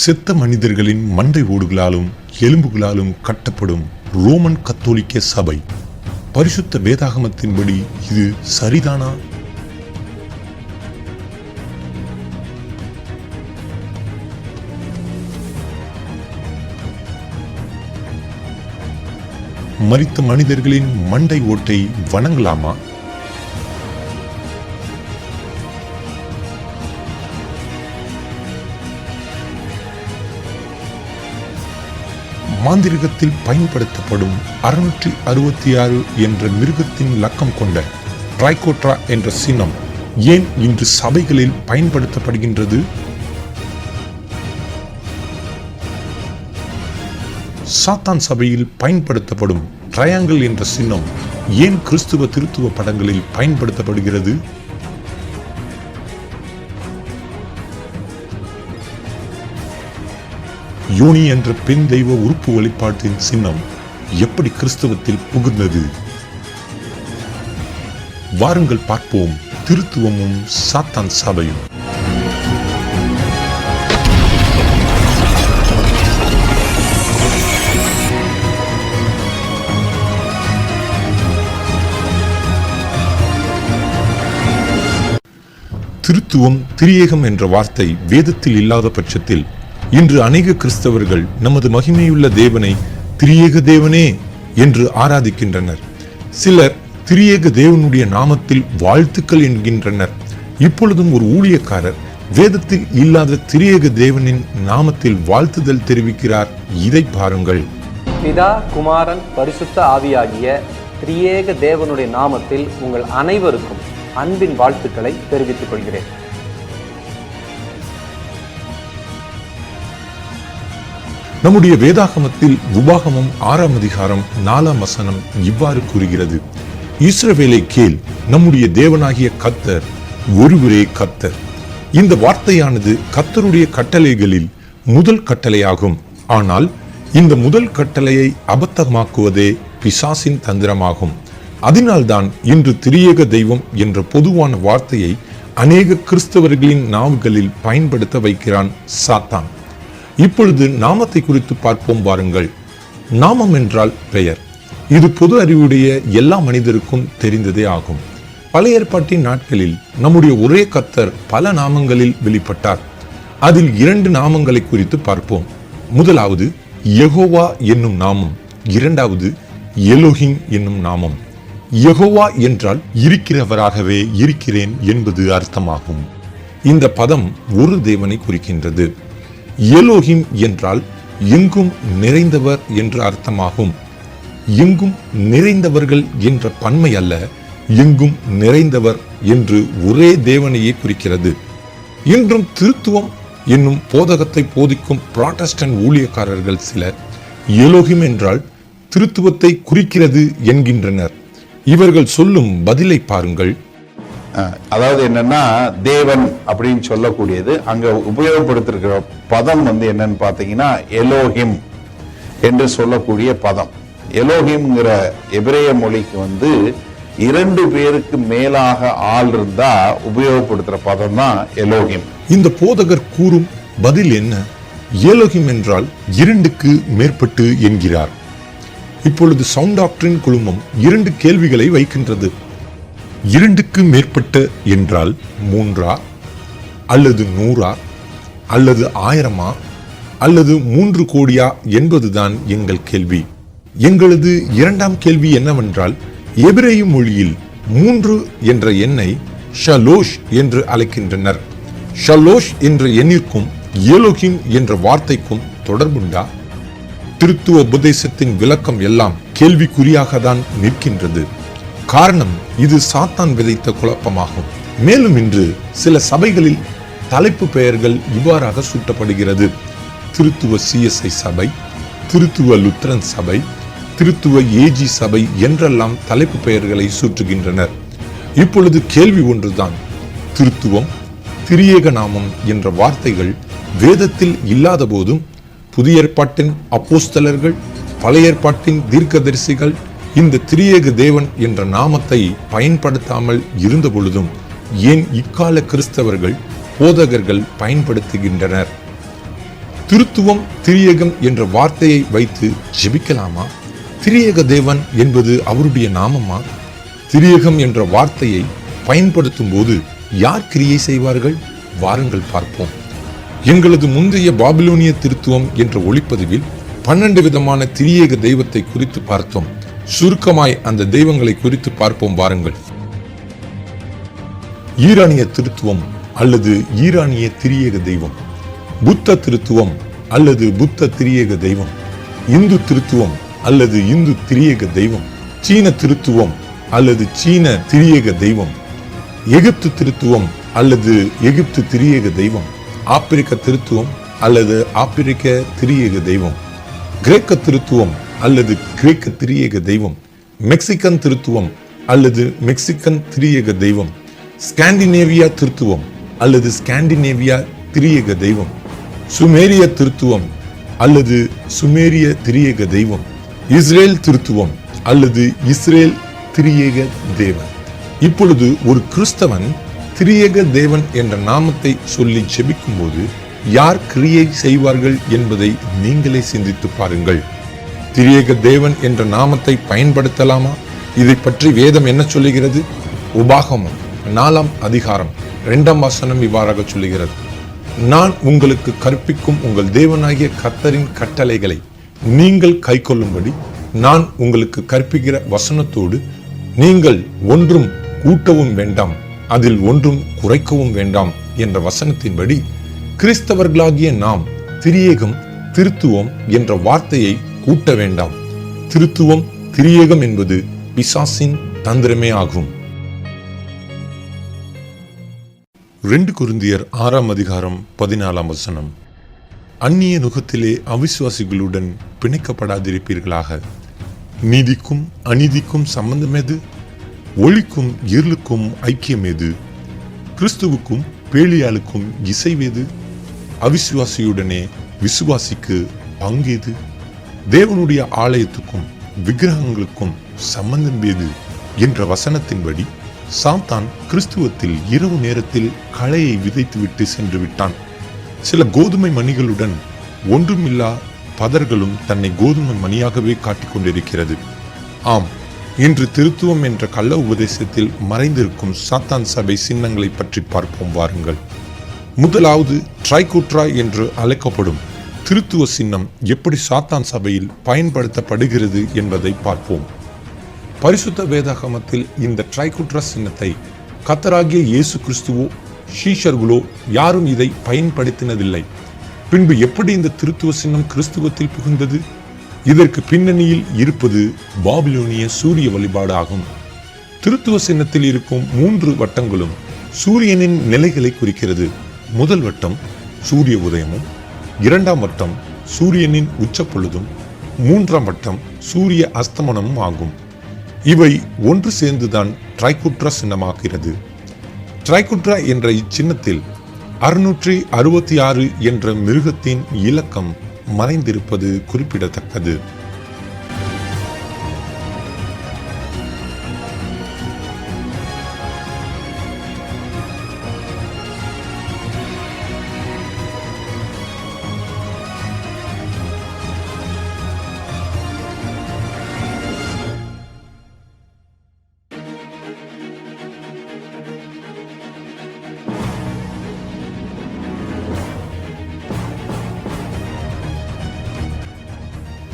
செத்த மனிதர்களின் மண்டை ஓடுகளாலும் எலும்புகளாலும் கட்டப்படும் ரோமன் கத்தோலிக்க சபை. பரிசுத்த வேதாகமத்தின்படி இது சரிதானா? மரித்த மனிதர்களின் மண்டை ஓட்டை வணங்கலாமா? மாந்திரிகத்தில் பயன்படுத்தப்படும் 666 என்ற மிருகத்தின் லக்கம் கொண்ட ட்ரைகோட்ரா என்ற சின்னம் ஏன் இன்று சபைகளில் பயன்படுத்தப்படுகின்றது? சாத்தான் சபையில் பயன்படுத்தப்படும் ட்ரையாங்கிள் என்ற சின்னம் ஏன் கிறிஸ்துவ திருத்துவ படங்களில் பயன்படுத்தப்படுகிறது? யோனி என்ற பெண் தெய்வ உறுப்பு வழிபாட்டின் சின்னம் எப்படி கிறிஸ்தவத்தில் புகுந்தது? வாருங்கள் பார்ப்போம், திருத்துவமும் சாத்தான் சபையும். திருத்துவம், திரியேகம் என்ற வார்த்தை வேதத்தில் இல்லாத பட்சத்தில் இன்று அநேக கிறிஸ்தவர்கள் நமது மகிமையுள்ள தேவனை திரியேக தேவனே என்று ஆராதிக்கின்றனர். சிலர் திரியேக தேவனுடைய நாமத்தில் வாழ்த்துக்கள் என்கின்றனர். இப்பொழுதும் ஒரு ஊழியக்காரர் வேதத்தில் இல்லாத திரியேக தேவனின் நாமத்தில் வாழ்த்துதல் தெரிவிக்கிறார். இதை பாருங்கள். பிதா, குமாரன், பரிசுத்த ஆவியாகிய திரியேக தேவனுடைய நாமத்தில் உங்கள் அனைவருக்கும் அன்பின் வாழ்த்துக்களை தெரிவித்துக் கொள்கிறேன். நம்முடைய வேதாகமத்தில் உபாகமம் 6ஆம் அதிகாரம் 4ஆம் வசனம் இவ்வாறு கூறுகிறது: இஸ்ரவேலை கேள், நம்முடைய தேவனாகிய கர்த்தர் ஒருவரே கர்த்தர். இந்த வார்த்தையானது கர்த்தருடைய கட்டளைகளில் முதல் கட்டளையாகும். ஆனால் இந்த முதல் கட்டளையை அபத்தமாக்குவதே பிசாசின் தந்திரமாகும். அதனால்தான் இன்று திரியேக தெய்வம் என்ற பொதுவான வார்த்தையை அநேக கிறிஸ்தவர்களின் நாவுகளில் பயன்படுத்த வைக்கிறான் சாத்தான். இப்பொழுது நாமத்தை குறித்து பார்ப்போம் வாருங்கள். நாமம் என்றால் பெயர். இது பொது அறிவுடைய எல்லா மனிதருக்கும் தெரிந்ததே ஆகும். பழைய ஏற்பாட்டின் நாட்களில் நம்முடைய ஒரே கர்த்தர் பல நாமங்களில் வெளிப்பட்டார். அதில் 2 நாமங்களை குறித்து பார்ப்போம். முதலாவது யெகோவா என்னும் நாமம், இரண்டாவது எலோஹிம் என்னும் நாமம். யெகோவா என்றால் இருக்கிறவராகவே இருக்கிறேன் என்பது அர்த்தமாகும். இந்த பதம் ஒரு தேவனை குறிக்கின்றது. எலோஹிம் என்றால் எங்கும் நிறைந்தவர் என்று அர்த்தமாகும். எங்கும் நிறைந்தவர்கள் என்ற பன்மை அல்ல, எங்கும் நிறைந்தவர் என்று ஒரே தேவனையே குறிக்கிறது. இன்றும் திருத்துவம் என்னும் போதகத்தை போதிக்கும் புராட்டஸ்டன்ட் ஊழியக்காரர்கள் சிலர் எலோஹிம் என்றால் திருத்துவத்தை குறிக்கிறது என்கின்றனர். இவர்கள் சொல்லும் பதிலை பாருங்கள். அதாவது என்னன்னா, தேவன் அப்படின்னு சொல்லக்கூடியது அங்க உபயோகப்படுத்திருக்கிற பதம் என்னன்னு பாத்தீங்கன்னா எலோஹிம் என்று சொல்லக்கூடிய பதம். எலோஹிம்ங்கிற எபிரேய மொழிக்கு 2 பேருக்கு மேலாக ஆள் இருந்தா உபயோகப்படுத்துற பதம் தான் எலோஹிம். இந்த போதகர் கூறும் பதில் என்ன? எலோஹிம் என்றால் 2க்கு மேற்பட்டு என்கிறார். இப்பொழுது சவுண்ட் டாக்ட்ரின் குழுமம் 2 கேள்விகளை வைக்கின்றது. 2க்கு மேற்பட்ட என்றால் 3 அல்லது 100 அல்லது 1000 அல்லது 3 கோடியா என்பதுதான் எங்கள் கேள்வி. எங்களது 2ஆம் கேள்வி என்னவென்றால், எபிரேய மொழியில் 3 என்ற எண்ணை ஷலோஷ் என்று அழைக்கின்றனர். ஷலோஷ் என்ற எண்ணிற்கும் எலோஹிம் என்ற வார்த்தைக்கும் தொடர்புண்டா? திருத்துவ உபதேசத்தின் விளக்கம் எல்லாம் கேள்விக்குறியாக தான் நிற்கின்றது. காரணம், இது சாத்தான் விதைத்த குழப்பமாகும். மேலும் இன்று சில சபைகளில் தலைப்பு பெயர்கள் இவ்வாறாக சூட்டப்படுகிறது: திருத்துவ CSI சபை, திருத்துவ லுத்தரன் சபை, திருத்துவ AG சபை என்றெல்லாம் தலைப்பு பெயர்களை சூட்டுகின்றனர். இப்பொழுது கேள்வி ஒன்றுதான்: திருத்துவம், திரியேக நாமம் என்ற வார்த்தைகள் வேதத்தில் இல்லாத போதும் புதிய ஏற்பாட்டின் அப்போஸ்தலர்கள், பழைய ஏற்பாட்டின் தீர்க்கதரிசிகள் இந்த திரியேக தேவன் என்ற நாமத்தை பயன்படுத்தாமல் இருந்த பொழுதும் ஏன் இக்கால கிறிஸ்தவர்கள் போதகர்கள் பயன்படுத்துகின்றனர்? திருத்துவம் திரியேகம் என்ற வார்த்தையை வைத்து ஜெபிக்கலாமா? திரியேக தேவன் என்பது அவருடைய நாமமா? திரியேகம் என்ற வார்த்தையை பயன்படுத்தும் போது யார் கிரியை செய்வார்கள்? வாருங்கள் பார்ப்போம். எங்களது முந்தைய பாபிலோனிய திருத்துவம் என்ற ஒளிப்பதிவில் 12 விதமான திரியேக தெய்வத்தை குறித்து பார்த்தோம். சுருக்கமாய் அந்த தெய்வங்களை குறித்து பார்ப்போம் வாருங்கள். ஈரானிய திருத்துவம் அல்லது ஈரானிய திரியேக தெய்வம், புத்த திருத்துவம் அல்லது புத்த திரியேக தெய்வம், இந்து திருத்துவம் அல்லது இந்து திரியேக தெய்வம், சீன திருத்துவம் அல்லது சீன திரியேக தெய்வம், எகிப்து திருத்துவம் அல்லது எகிப்து திரியேக தெய்வம், ஆப்பிரிக்க திருத்துவம் அல்லது ஆப்பிரிக்க திரியேக தெய்வம், கிரேக்க திருத்துவம் அல்லது கிரேக்க திரியேக தெய்வம், மெக்சிகன் திருத்துவம் அல்லது மெக்சிகன் திரியேக தெய்வம், ஸ்காண்டினேவியா திருத்துவம் அல்லது ஸ்காண்டினேவியா திரியேக தெய்வம், சுமேரிய திருத்துவம் அல்லது சுமேரிய திரியேக தெய்வம், இஸ்ரேல் திருத்துவம் அல்லது இஸ்ரேல் திரியேக தேவன். இப்பொழுது ஒரு கிறிஸ்தவன் திரியேக தேவன் என்ற நாமத்தை சொல்லி ஜெபிக்கும் போது யார் கிரியை செய்வார்கள் என்பதை நீங்களே சிந்தித்து பாருங்கள். திரியேக தேவன் என்ற நாமத்தை பயன்படுத்தலாமா? இதை பற்றி வேதம் என்ன சொல்லுகிறது? உபாகமம் 4ஆம் அதிகாரம் 2ஆம் வசனம் இவ்வாறாக சொல்லுகிறது: நான் உங்களுக்கு கற்பிக்கும் உங்கள் தேவனாகிய கர்த்தரின் கட்டளைகளை நீங்கள் கைக்கொள்ளும்படி நான் உங்களுக்கு கற்பிக்கிற வசனத்தோடு நீங்கள் ஒன்றும் கூட்டவும் வேண்டாம், அதில் ஒன்றும் குறைக்கவும் வேண்டாம் என்ற வசனத்தின்படி கிறிஸ்தவர்களாகிய நாம் திரியேகம் திருத்துவம் என்ற வார்த்தையை கூட்ட வேண்டாம். திருத்துவம் திரியேகம் என்பது பிசாசின் தந்திரமே ஆகும். 2 கொரிந்தியர் 6ஆம் அதிகாரம் 14ஆம் வசனம்: அந்நிய நுகத்திலே அவிசுவாசிகளுடன் பிணைக்கப்படாதிருப்பீர்களாக. நீதிக்கும் அநீதிக்கும் சம்பந்தம் எது? ஒளிக்கும் இருளுக்கும் ஐக்கியம் எது? கிறிஸ்துவுக்கும் பேலியாளுக்கும் இசைவேது? அவிசுவாசியுடனே விசுவாசிக்கு பங்கேது? தேவனுடைய ஆலயத்துக்கும் விக்கிரகங்களுக்கும் சம்பந்தம் ஏது என்ற வசனத்தின்படி சாத்தான் கிறிஸ்துவத்தில் இரவு நேரத்தில் களையை விதைத்துவிட்டு சென்று விட்டான். சில கோதுமை மணிகளுடன் ஒன்றுமில்லா பதர்களும் தன்னை கோதுமை மணியாகவே காட்டிக் கொண்டிருக்கிறது. ஆம், இன்று திருத்துவம் என்ற கள்ள உபதேசத்தில் மறைந்திருக்கும் சாத்தான் சபை சின்னங்களை பற்றி பார்ப்போம் வாருங்கள். முதலாவது ட்ரைகூட்ரா என்று அழைக்கப்படும் திருத்துவ சின்னம் எப்படி சாத்தான் சபையில் பயன்படுத்தப்படுகிறது என்பதை பார்ப்போம். பரிசுத்த வேதாகமத்தில் இந்த ட்ரைகூட்ரா சின்னத்தை கர்த்தராகிய இயேசு கிறிஸ்துவோ சீஷர்களோ யாரும் இதை பயன்படுத்தினதில்லை. பின்பு எப்படி இந்த திருத்துவ சின்னம் கிறிஸ்துவத்தில் புகுந்தது? இதற்கு பின்னணியில் இருப்பது பாபிலோனிய சூரிய வழிபாடு ஆகும். திருத்துவ சின்னத்தில் இருக்கும் 3 வட்டங்களும் சூரியனின் நிலைகளை குறிக்கிறது. முதல் வட்டம் சூரிய உதயமும், 2ஆம் வட்டம் சூரியனின் உச்சப்பொழுதும், 3ஆம் வட்டம் சூரிய அஸ்தமனமும் ஆகும். இவை ஒன்று சேர்ந்துதான் ட்ரைகூட்ரா சின்னமாகிறது. ட்ரைகூட்ரா என்ற இச்சின்னத்தில் 666 என்ற மிருகத்தின் இலக்கம் மறைந்திருப்பது குறிப்பிடத்தக்கது.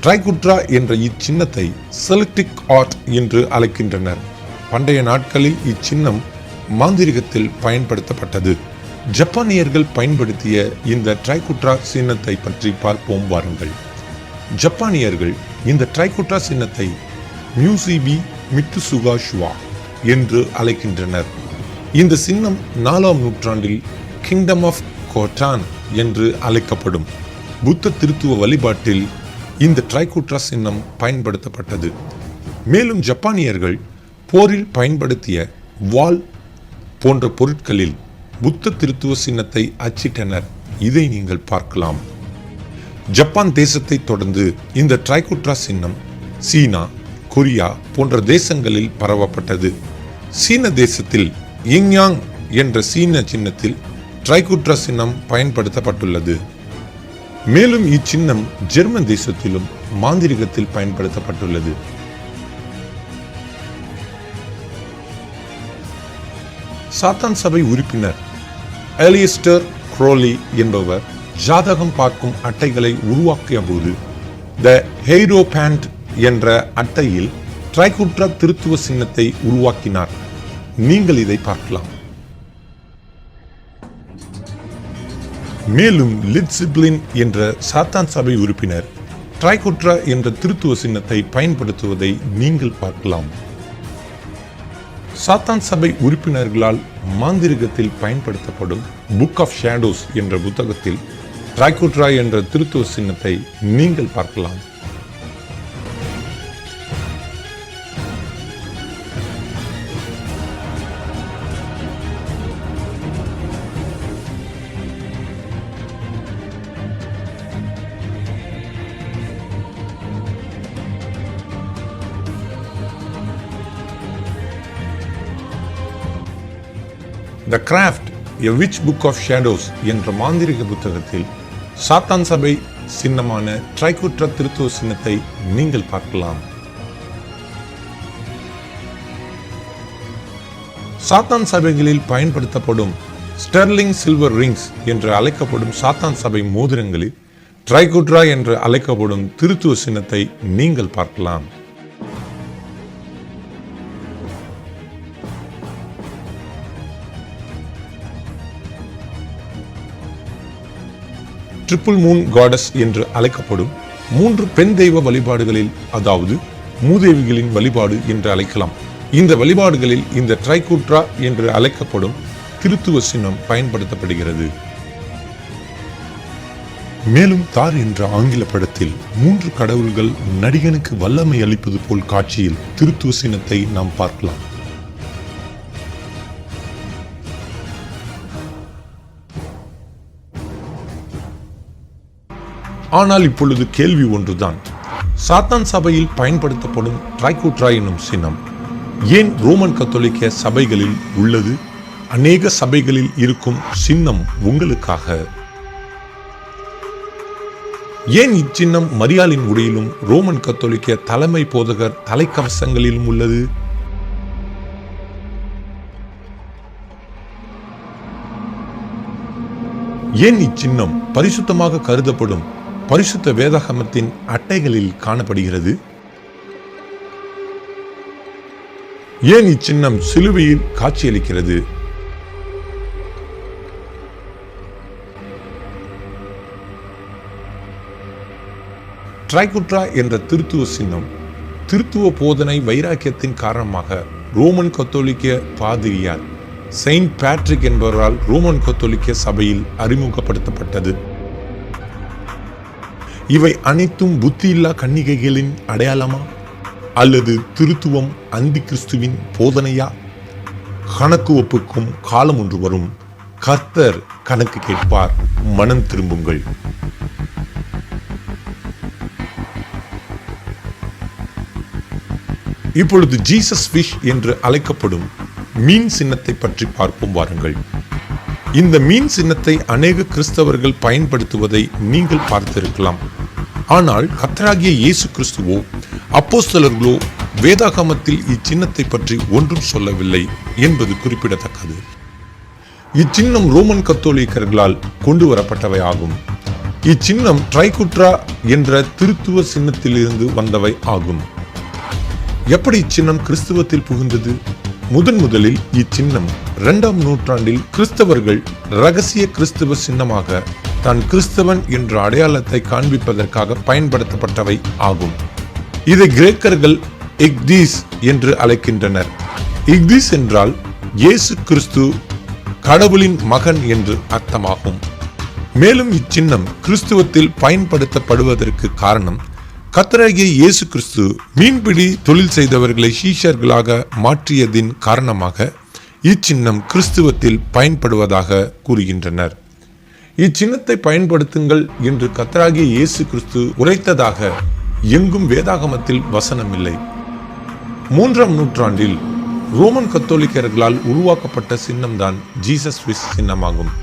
ட்ரைகூட்ரா என்ற இச்சின்னத்தை செலக்டிக் ஆர்ட் என்று அழைக்கின்றனர். பண்டைய நாட்களில் இச்சின்னம் மாந்திரிகத்தில் பயன்படுத்தப்பட்டது. ஜப்பானியர்கள் பயன்படுத்திய இந்த ட்ரைகூட்ரா சின்னத்தை பற்றி பார்ப்போம் வாருங்கள். ஜப்பானியர்கள் இந்த ட்ரைகூட்ரா சின்னத்தை மியூசிபி மிட்சுசுகா ஷுவா என்று அழைக்கின்றனர். இந்த சின்னம் 4ஆம் நூற்றாண்டில் கிங்டம் ஆஃப் கோட்டான் என்று அழைக்கப்படும் புத்த திருத்துவ வழிபாட்டில் இந்த ட்ரைகூட்ரா சின்னம் பயன்படுத்தப்பட்டது. மேலும் ஜப்பானியர்கள் போரில் பயன்படுத்திய வாள் போன்ற பொருட்களில் புத்த திருத்துவ சின்னத்தை அச்சிட்டனர். இதை நீங்கள் பார்க்கலாம். ஜப்பான் தேசத்தை தொடர்ந்து இந்த ட்ரைகூட்ரா சின்னம் சீனா, கொரியா போன்ற தேசங்களில் பரவப்பட்டது. சீன தேசத்தில் யிங்யாங் என்ற சீன சின்னத்தில் ட்ரைகூட்ரா சின்னம் பயன்படுத்தப்பட்டுள்ளது. மேலும் இச்சின்னம் ஜெர்மன் தேசத்திலும் மாந்திரிகத்தில் பயன்படுத்தப்பட்டுள்ளது. சாத்தான் சபை உறுப்பினர் அலிஸ்டர் குரோலி என்பவர் ஜாதகம் பார்க்கும் அட்டைகளை உருவாக்கிய போது த ஹெய்ரோபேண்ட் என்ற அட்டையில் ட்ரைகுட்ரா திருத்துவ சின்னத்தை உருவாக்கினார். நீங்கள் இதை பார்க்கலாம். மேலும் லிட்சிப்ளின் என்ற சாத்தான் சபை உறுப்பினர் ட்ரைகுட்ரா என்ற திருத்துவ சின்னத்தை பயன்படுத்துவதை நீங்கள் பார்க்கலாம். சாத்தான் சபை உறுப்பினர்களால் மாந்திரிகத்தில் பயன்படுத்தப்படும் புக் ஆஃப் ஷேடோஸ் என்ற புத்தகத்தில் ட்ரைகுட்ரா என்ற திருத்துவ சின்னத்தை நீங்கள் பார்க்கலாம். The craft a witch book of shadows என்ற மாந்திரிக புத்தகத்தில் சாத்தான் சபை சின்னமான ட்ரைகுட்ரா திருத்துவ சின்னத்தை நீங்கள் பார்க்கலாம். சாத்தான் சபைகளில் பயன்படுத்தப்படும் ஸ்டெர்லிங் சில்வர் ரிங்ஸ் என்று அழைக்கப்படும் சாத்தான் சபை மோதிரங்களில் ட்ரைகுட்ரா என்று அழைக்கப்படும் திருத்துவ சின்னத்தை நீங்கள் பார்க்கலாம். ட்ரிபிள் மூன் காடஸ் என்று அழைக்கப்படும் 3 பெண் தெய்வ வழிபாடுகளில், அதாவது மூதேவிகளின் வழிபாடு என்று அழைக்கலாம். இந்த வழிபாடுகளில் இந்த ட்ரைகுட்ரா என்று அழைக்கப்படும் திருத்துவ சின்னம் பயன்படுத்தப்படுகிறது. மேலும் தார் என்ற ஆங்கில படத்தில் 3 கடவுள்கள் நடிகனுக்கு வல்லமை அளிப்பது போல் காட்சியில் திருத்துவ சின்னத்தை நாம் பார்க்கலாம். ஆனால் இப்பொழுது கேள்வி ஒன்றுதான். சாத்தான் சபையில் பயன்படுத்தப்படும் ட்ரைகுட்ரா என்னும் சின்னம் ஏன் ரோமன் கத்தோலிக்க சபைகளில் உள்ளது? அநேக சபைகளில் இருக்கும் சின்னம் உங்களுக்காக. ஏன் இச்சின்னம் மரியாளின் உடையிலும் ரோமன் கத்தோலிக்க தலைமை போதகர் தலைக்கவசங்களிலும் உள்ளது? ஏன் இச்சின்னம் பரிசுத்தமாக கருதப்படும் பரிசுத்த வேதாகமத்தின் அட்டைகளில் காணப்படுகிறது? ஏன் இச்சின்னம் சிலுவையில் காட்சியளிக்கிறது? ட்ரைகுட்ரா என்ற திருத்துவ சின்னம் திருத்துவ போதனை வைராக்கியத்தின் காரணமாக ரோமன் கத்தோலிக்க பாதிரியார் செயின்ட் பேட்ரிக் என்பவரால் ரோமன் கத்தோலிக்க சபையில் அறிமுகப்படுத்தப்பட்டது. இவை அனைத்தும் புத்தியில்லா கன்னிகைகளின் அடையாளமா அல்லது திருத்துவம் அந்தி கிறிஸ்துவின் போதனையா? கணக்கு ஒப்புக்கும் காலம் ஒன்று வரும். கர்த்தர் கணக்கு கேட்பார். மனம் திரும்புங்கள். இப்பொழுது ஜீசஸ் ஃபிஷ் என்று அழைக்கப்படும் மீன் சின்னத்தை பற்றி பார்ப்போம் வாருங்கள். இந்த மீன் சின்னத்தை அநேக கிறிஸ்தவர்கள் பயன்படுத்துவதை நீங்கள் பார்த்திருக்கலாம். ஆனால் கர்த்தராகிய இயேசு கிறிஸ்துவோ அப்போஸ்தலர்களோ வேதாகமத்தில் இச்சின்னத்தை பற்றி ஒன்றும் சொல்லவில்லை என்பது குறிப்பிடத்தக்கது. இச்சின்னம் ரோமன் கத்தோலிக்கர்களால் கொண்டு வரப்பட்டவை ஆகும். இச்சின்னம் ட்ரைகுட்ரா என்ற திருத்துவ சின்னத்திலிருந்து வந்தவை ஆகும். எப்படி இச்சின்னம் கிறிஸ்துவத்தில் புகுந்தது? முதலில் இச்சின்னம் 2ஆம் நூற்றாண்டில் கிறிஸ்தவர்கள் இரகசிய கிறிஸ்தவ சின்னமாக தான் கிறிஸ்தவன் என்ற அடையாளத்தை காண்பிப்பதற்காக பயன்படுத்தப்பட்டவை ஆகும். இதை கிரேக்கர்கள் எக்தீஸ் என்று அழைக்கின்றனர். எக்தீஸ் என்றால் இயேசு கிறிஸ்து கடவுளின் மகன் என்று அர்த்தமாகும். மேலும் இச்சின்னம் கிறிஸ்துவத்தில் பயன்படுத்தப்படுவதற்கு காரணம் கர்த்தராகிய இயேசு கிறிஸ்து மீன்பிடி தொழில் செய்தவர்களை சீஷர்களாக மாற்றியதின் காரணமாக இச்சின்னம் கிறிஸ்துவத்தில் பயன்படுவதாக கூறுகின்றனர். இச்சின்னத்தை பயன்படுத்துங்கள் என்று கர்த்தராகிய இயேசு கிறிஸ்து உரைத்ததாக எங்கும் வேதாகமத்தில் வசனமில்லை. 3ஆம் நூற்றாண்டில் ரோமன் கத்தோலிக்கர்களால் உருவாக்கப்பட்ட சின்னம்தான் ஜீசஸ் ஃபிஷ் சின்னமாகும்.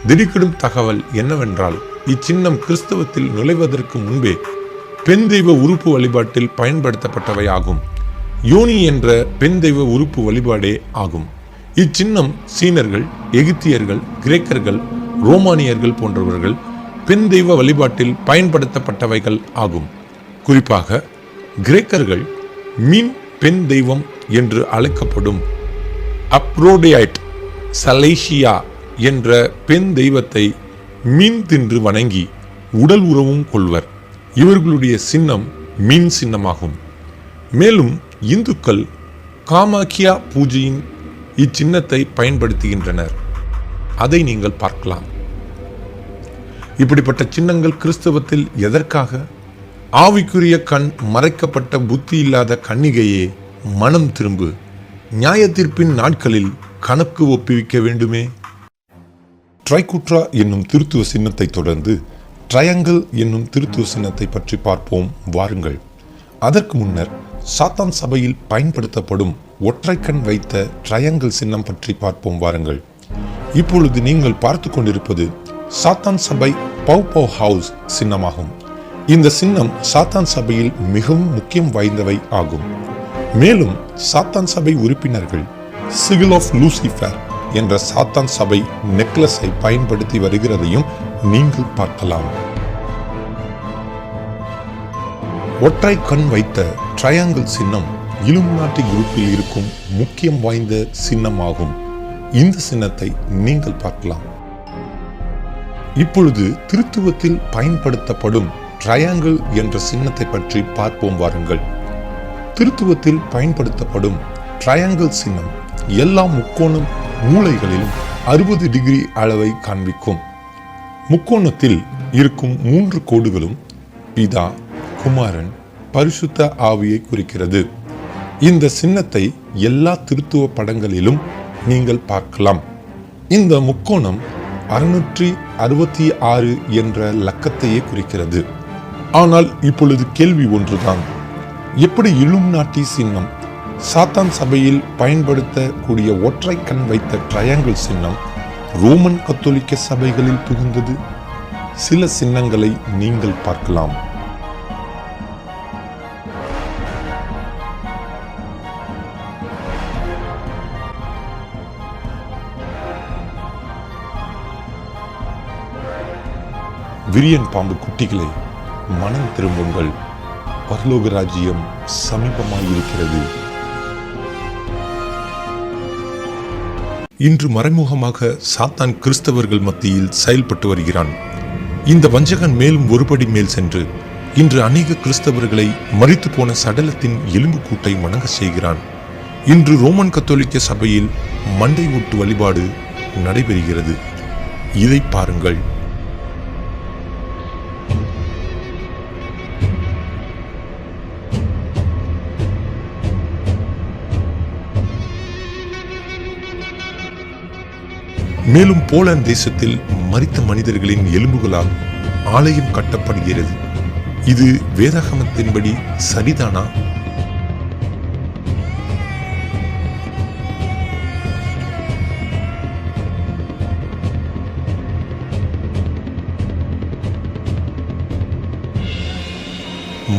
திடுக்கிடும் தகவல் என்னவென்றால் இச்சின்னம் கிறிஸ்தவத்தில் நுழைவதற்கு முன்பே பெண் தெய்வ உறுப்பு வழிபாட்டில் பயன்படுத்தப்பட்டவை ஆகும். யோனி என்ற பெண் தெய்வ உறுப்பு வழிபாடே ஆகும். இச்சின்னம் சீனர்கள், எகிப்தியர்கள், கிரேக்கர்கள், ரோமானியர்கள் போன்றவர்கள் பெண் தெய்வ வழிபாட்டில் பயன்படுத்தப்பட்டவைகள் ஆகும். குறிப்பாக கிரேக்கர்கள் மீன் பெண் தெய்வம் என்று அழைக்கப்படும் அப்ரோடியைட் சலேஷியா என்ற பெண் தெய்வத்தை மீன் தின்று வணங்கி உடல் உறவும் கொள்வர். இவர்களுடைய சின்னம் மீன் சின்னமாகும். மேலும் இந்துக்கள் காமாக்கியா பூஜையின் இச்சின்னத்தை பயன்படுத்துகின்றனர். அதை நீங்கள் பார்க்கலாம். இப்படிப்பட்ட சின்னங்கள் கிறிஸ்தவத்தில் எதற்காக? ஆவிக்குரிய கண் மறைக்கப்பட்ட புத்தி இல்லாத கன்னிகையே, மனம் திரும்பு, நியாய தீர்ப்பின் நாட்களில் கணக்கு ஒப்புவிக்க வேண்டுமே. ட்ரைகுட்ரா என்னும் திருத்துவ சின்னத்தை தொடர்ந்து ட்ரையாங்கிள் என்னும் திருத்துவ சின்னத்தை பற்றி பார்ப்போம் வாருங்கள். அதற்கு முன்னர் சாத்தான் சபையில் பயன்படுத்தப்படும் ஒற்றை கண் வைத்த ட்ரையாங்கிள் சின்னம் பற்றி பார்ப்போம் வாருங்கள். இப்பொழுது நீங்கள் பார்த்து கொண்டிருப்பது சாத்தான் சபை பவ் ஹவுஸ் சின்னமாகும். இந்த சின்னம் சாத்தான் சபையில் மிகவும் முக்கியம் வாய்ந்தவை ஆகும். மேலும் சாத்தான் சபை உறுப்பினர்கள் சிகில் ஆஃப் லூசிஃபர் என்ற சாத்தான் சபை நெக்லஸை பயன்படுத்தி வருகிறதையும் நீங்கள் பார்க்கலாம். ஒற்றை கண் வைத்த ட்ரையாங்கிள் சின்னம் இலுமினாட்டி குரூப்பில் இருக்கும் முக்கியம் வாய்ந்த சின்னமாகும். இந்த சின்னத்தை நீங்கள் பார்க்கலாம். இப்பொழுது திருத்துவத்தில் பயன்படுத்தப்படும் ட்ரையாங்கிள் என்ற சின்னத்தை பற்றி பார்ப்போம் வாருங்கள். திருத்துவத்தில் பயன்படுத்தப்படும் ட்ரையாங்கிள் சின்னம் எல்லா முக்கோணம் மூலைகளிலும் 60 டிகிரி அளவை காண்பிக்கும். முக்கோணத்தில் இருக்கும் 3 கோடுகளும் பிதா, குமாரன், பரிசுத்த ஆவியை குறிக்கிறது. இந்த சின்னத்தை எல்லா திருத்துவ படங்களிலும் நீங்கள் பார்க்கலாம். இந்த முக்கோணம் 666 என்ற லக்கத்தையே குறிக்கிறது. ஆனால் இப்பொழுது கேள்வி ஒன்றுதான், எப்படி இலுமினாட்டி சின்னம் சாத்தான் சபையில் பயன்படுத்தக்கூடிய ஒற்றை கண் வைத்த ட்ரையாங்கிள் சின்னம் ரோமன் கத்தோலிக்க சபைகளில் புகுந்தது? சில சின்னங்களை நீங்கள் பார்க்கலாம். விரியன் பாம்பு குட்டிகளே, மனம் திரும்புங்கள், பரலோக ராஜ்யம் சமீபமாயிருக்கிறது. இன்று மறைமுகமாக சாத்தான் கிறிஸ்தவர்கள் மத்தியில் செயல்பட்டு வருகிறான். இந்த வஞ்சகன் மேலும் ஒருபடி மேல் சென்று இன்று அநேக கிறிஸ்தவர்களை மரித்து போன சடலத்தின் எலும்பு கூட்டை வணங்க செய்கிறான். இன்று ரோமன் கத்தோலிக்க சபையில் மண்டை ஓட்டு வழிபாடு நடைபெறுகிறது. இதை பாருங்கள். மேலும் போலந்து தேசத்தில் மரித்த மனிதர்களின் எலும்புகளால் ஆலயம் கட்டப்படுகிறது. இது வேதாகமத்தின்படி சரிதானா?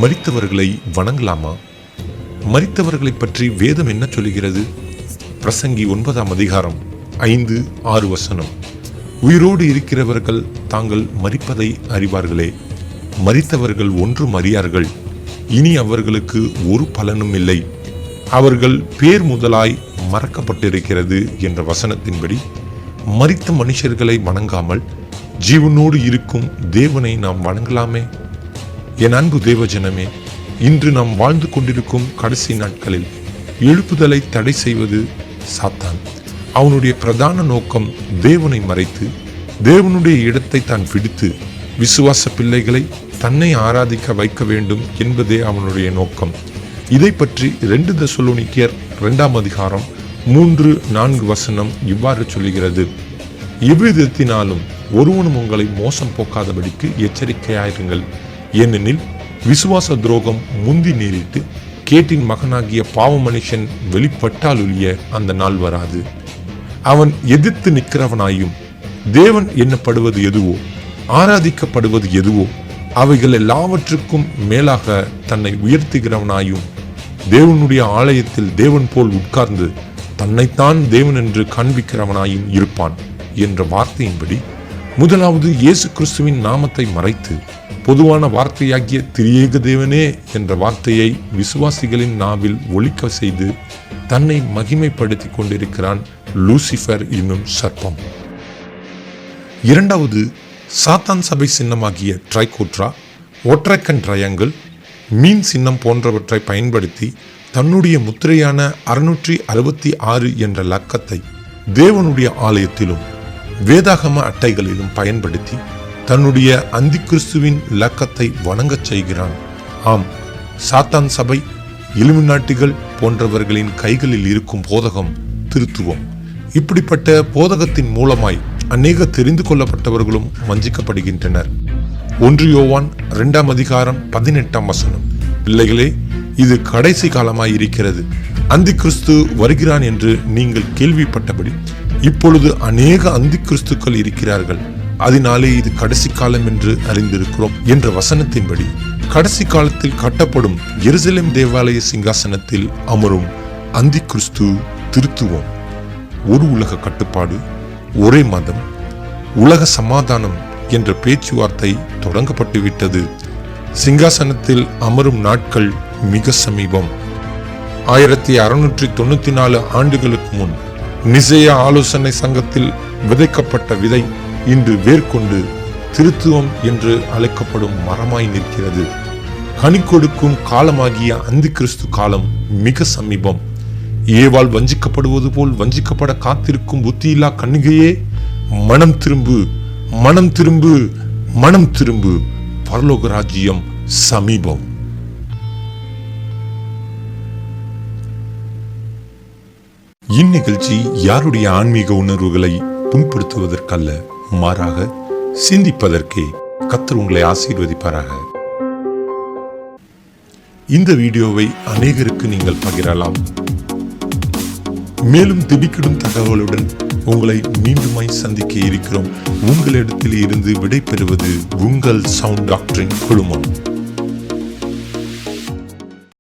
மரித்தவர்களை வணங்கலாமா? மரித்தவர்களை பற்றி வேதம் என்ன சொல்கிறது? பிரசங்கி 9ஆம் அதிகாரம் 5-6 வசனம். உயிரோடு இருக்கிறவர்கள் தாங்கள் மரிப்பதை அறிவார்களே, மரித்தவர்கள் ஒன்றும் அறியார்கள், இனி அவர்களுக்கு ஒரு பலனும் இல்லை, அவர்கள் பேர் முதலாய் மறக்கப்பட்டிருக்கிறது என்ற வசனத்தின்படி மரித்த மனுஷர்களை வணங்காமல் ஜீவனோடு இருக்கும் தேவனை நாம் வணங்கலாமே? என் அன்பு தேவஜனமே, இன்று நாம் வாழ்ந்து கொண்டிருக்கும் கடைசி நாட்களில் எழுப்புதலை தடை செய்வது சாத்தான். அவனுடைய பிரதான நோக்கம் தேவனை மறைத்து தேவனுடைய இடத்தை தான் பிடித்து விசுவாச பிள்ளைகளை தன்னை ஆராதிக்க வைக்க வேண்டும் என்பதே அவனுடைய நோக்கம். இதை பற்றி 2 தெசலோனிக்கேயர் 2ஆம் அதிகாரம் 3-4 வசனம் இவ்வாறு சொல்லுகிறது: எவ்விதத்தினாலும் ஒருவனும் உங்களை மோசம் போக்காதபடிக்கு எச்சரிக்கையாயிருங்கள், ஏனெனில் விசுவாச துரோகம் முந்தி நேரிட்டு கேட்டின் மகனாகிய பாவ மனுஷன் வெளிப்பட்டால் ஒழிய அந்த நாள் வராது. அவன் எதிர்த்து நிற்கிறவனாயும் தேவன் எண்ணப்படுவது எதுவோ ஆராதிக்கப்படுவது எதுவோ அவைகள் எல்லாவற்றுக்கும் மேலாக தன்னை உயர்த்துகிறவனாயும் தேவனுடைய ஆலயத்தில் தேவன் போல் உட்கார்ந்து தன்னைத்தான் தேவன் என்று காண்பிக்கிறவனாயும் இருப்பான் என்ற வார்த்தையின்படி முதலாவது இயேசு கிறிஸ்துவின் நாமத்தை மறைத்து பொதுவான வார்த்தையாகிய திரியேக தேவனே என்ற வார்த்தையை விசுவாசிகளின் நாவில் ஒலிக்க செய்து தன்னை மகிமைப்படுத்தி கொண்டிருக்கிறான் லூசிபர் என்னும் சர்ப்பம். இரண்டாவது, சாத்தான் சபை சின்னமாகிய ட்ரைகோட்ரா, ஒற்றைக்கண் ட்ரையாங்கிள், மீன் சின்னம் போன்றவற்றை பயன்படுத்தி தன்னுடைய முத்திரையான 666 என்ற லக்கத்தை தேவனுடைய ஆலயத்திலும் வேதாகம அட்டைகளிலும் பயன்படுத்தி தன்னுடைய அந்தி கிறிஸ்துவின் லக்கத்தை வணங்கச் செய்கிறான். ஆம், சாத்தான் சபை, இலுமினாட்டிகள் போன்றவர்களின் கைகளில் இருக்கும் போதகம் திருத்துவம். இப்படிப்பட்ட போதகத்தின் மூலமாய் அநேக தெரிந்து கொள்ளப்பட்டவர்களும் வஞ்சிக்கப்படுகின்றனர். 1 யோவான் 2ஆம் அதிகாரம் 18ஆம் வசனம். பிள்ளைகளே, இது கடைசி காலமாய் இருக்கிறது. அந்தி கிறிஸ்து வருகிறான் என்று நீங்கள் கேள்விப்பட்டபடி இப்பொழுது அநேக அந்தி கிறிஸ்துக்கள் இருக்கிறார்கள். அதனாலே இது கடைசி காலம் என்று அறிந்திருக்கிறோம் என்ற வசனத்தின்படி கடைசி காலத்தில் கட்டப்படும் எருசலேம் தேவாலய சிங்காசனத்தில் அமரும் அந்தி கிறிஸ்து திருத்துவம். ஒரு உலக கட்டுப்பாடு, ஒரே மதம், உலக சமாதானம் என்ற பேச்சுவார்த்தை தொடங்கப்பட்டு விட்டது. சிங்காசனத்தில் அமரும் நாட்கள் மிக சமீபம். 1694 ஆண்டுகளுக்கு முன் நிசேயா ஆலோசனை சங்கத்தில் விதைக்கப்பட்ட விதை இன்று வேர்கொண்டு திருத்துவம் என்று அழைக்கப்படும் மரமாய் நிற்கிறது. கனி கொடுக்கும் காலமாகிய அந்தி கிறிஸ்து காலம் மிக சமீபம். ஏவாள் வஞ்சிக்கப்படுவது போல் வஞ்சிக்கப்பட காத்திருக்கும் புத்தியில்லா கன்னிகையே, மனம் திரும்பு, மனம் திரும்பு, மனம் திரும்பு, பரலோக ராஜ்யம் சமீபம். இந்நிகழ்ச்சி யாருடைய ஆன்மீக உணர்வுகளை புண்படுத்துவதற்கல்ல, மாறாக சிந்திப்பதற்கே. கர்த்தர் உங்களை ஆசீர்வதிப்பாராக. இந்த வீடியோவை அநேகருக்கு நீங்கள் பகிரலாம். மேலும் திடுக்கிடும் தகவலுடன் உங்களை மீண்டுமாய் சந்திக்க இருக்கிறோம். உங்களிடத்தில் இருந்து விடை பெறுவது உங்கள் சவுண்ட் டாக்டரின் குழுமம்.